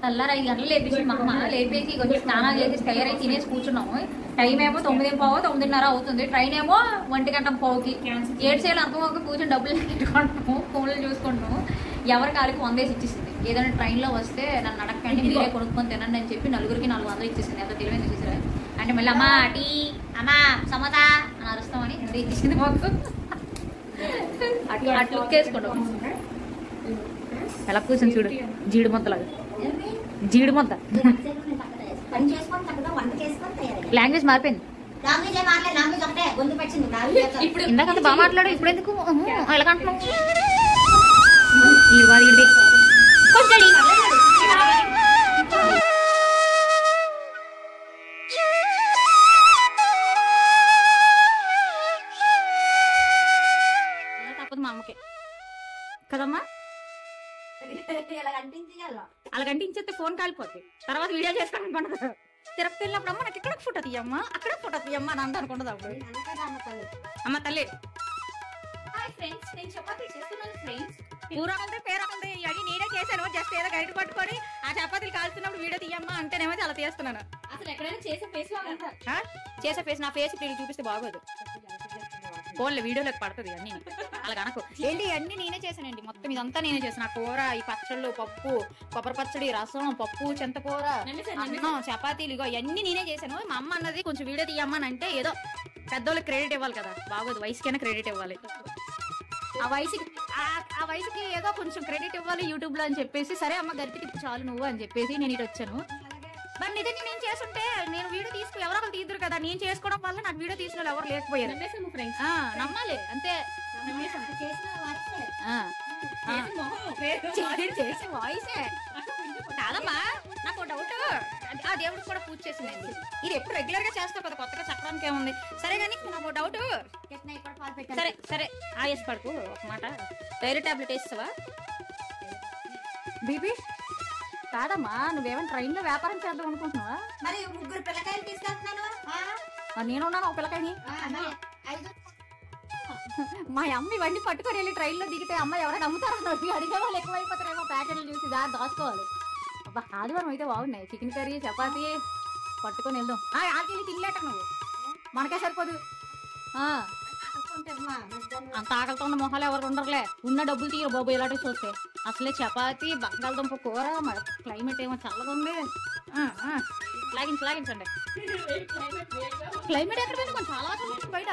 తెల్లారు 5 గంటలు లేపేసి మా అమ్మ లేపేసి కొంచెం స్నానాలు చేసి తయారై తినేసి కూర్చున్నాము. టైం ఏమో 9:15 9:30 అవుతుంది. ట్రైన్ ఏమో 1:15కి. 7 సేలు అర్థం కూర్చొని డబ్బులు పెట్టుకుంటాము, ఫోన్లు చూసుకుంటాము. ఎవరి కాలికి 100 ఇచ్చేసింది. ఏదైనా ట్రైన్లో వస్తే నన్ను అడగండి, మీరే కొనుక్కొని తినండి అని చెప్పి నలుగురికి 400 ఇచ్చేసింది. ఎంత తెలివైంది చూసారా అంటే మళ్ళీ అమ్మ టీ అమ్మ సమోసా అని అరుస్తామని ఎంత ఇచ్చేసింది మాకు. అట్లా ఉక్కేసుకుంటాం. ఎలా కూర్చొని చూడు జీడి ముద్దలాగా. జీడి ముద్ద లాంగ్వేజ్ మారిపోయింది. ఇందాకంత బాగా మాట్లాడు, ఇప్పుడు ఎందుకు ఎలాగంటున్నావు? ఇది తప్పదు మా అమ్మకి కదమ్మా. అలా కంటించేస్తే ఫోన్ కాలిపోద్ది. తర్వాత వీడియో చేసుకోవడానికి తిరుపతి వెళ్ళినప్పుడు అమ్మ నాకు ఇక్కడ ఫోటో తీయమ్మా, అక్కడ ఫోటో తీయమ్మా అని అంత అనుకుంటుంది. అప్పుడు అమ్మ తల్లి ఊరకంటే పేరకంటే అవి నేనే చేశాను. జస్ట్ ఏదో గైడ్ పట్టుకొని ఆ చపాతీలు కాల్చున్నప్పుడు వీడియో తీయమ్మా అంటేనేమో అలా తీస్తున్నాను. అసలు ఎక్కడైనా చేసే ఫేస్ నా ఫేస్ ఇప్పుడు చూపిస్తే బాగోదు. ఫోన్లో వీడియోలోకి పడుతుంది అన్ని. అలా కనుక ఏంటి అన్ని నేనే చేశానండి. మొత్తం ఇదంతా నేనే చేశాను. ఆ కూర, ఈ పచ్చళ్ళు, పప్పు, కొబ్బరి పచ్చడి, రసం, పప్పు, చింతకూర, అన్నం, చపాతీలు ఇగో ఇవన్నీ నేనే చేశాను. మా అమ్మ అన్నది కొంచెం వీడియో తీయమ్మా అని అంటే ఏదో పెద్దోళ్ళకి క్రెడిట్ ఇవ్వాలి కదా, బాగోదు. వయసుకైనా క్రెడిట్ ఇవ్వాలి. ఆ వయసుకి ఏదో కొంచెం క్రెడిట్ ఇవ్వాలి యూట్యూబ్ లో అని చెప్పేసి సరే అమ్మ గరిటికి చాలు నువ్వు అని చెప్పేసి నేను ఇటు వచ్చాను. మరి నిజంగా నేను చేస్తుంటే నేను వీడియో తీసుకు ఎవరో ఒకరు తీద్దరు కదా. నేను చేసుకోవడం వల్ల నాకు వీడియో తీసిన వాళ్ళు ఎవరు లేకపోయారు. నమ్మాలి అంతే. చేసి వాయిసే కాదమ్మా. నాకు డౌట్, ఆ దేవుడికి కూడా పూజ చేసిందండి. ఇది ఎప్పుడు రెగ్యులర్ గా చేస్తావు కదా, కొత్తగా చెప్పడానికి ఏముంది. సరే కానీ నాకు డౌట్. సరే సరే వేసి పడుకు ఒక మాట. థైరాయిడ్ టాబ్లెట్ వేస్తావా బీబీ? కాదమ్మా నువ్వేమైనా ట్రైన్ లో వ్యాపారం చేద్దాం అనుకుంటున్నావా? మరి 3 పిల్లకాయలు తీసుకెళ్తున్నాను. నేనున్నాను ఒక పిల్లకాయని. మా అమ్మ ఇవన్నీ పట్టుకొని వెళ్ళి ట్రైన్ లో దిగితే అమ్మ ఎవరైనా అమ్ముతారో అడిగే వాళ్ళు ఎక్కువైపోతారేమో. ప్యాకెట్లు చూసి దాచుకోవాలి. అబ్బా ఆదివారం అయితే బాగున్నాయి. చికెన్ కర్రీ, చపాతీ పట్టుకొని వెళ్దాం. ఆకెళ్ళి తినలేట నువ్వు, మనకే సరిపోదు. అంత ఆకలితో ఉన్న మొహాలు ఎవరు ఉండరులే. ఉన్న డబ్బులు తీయరు బాబు ఇలాంటివి చూస్తే. అసలే చపాతీ, బంగాళదుంప కూర, క్లైమేట్ ఏమో చల్లగా ఉంది. లాగించండి. క్లైమేట్ ఎక్కడ కొంచెం చాలా బయట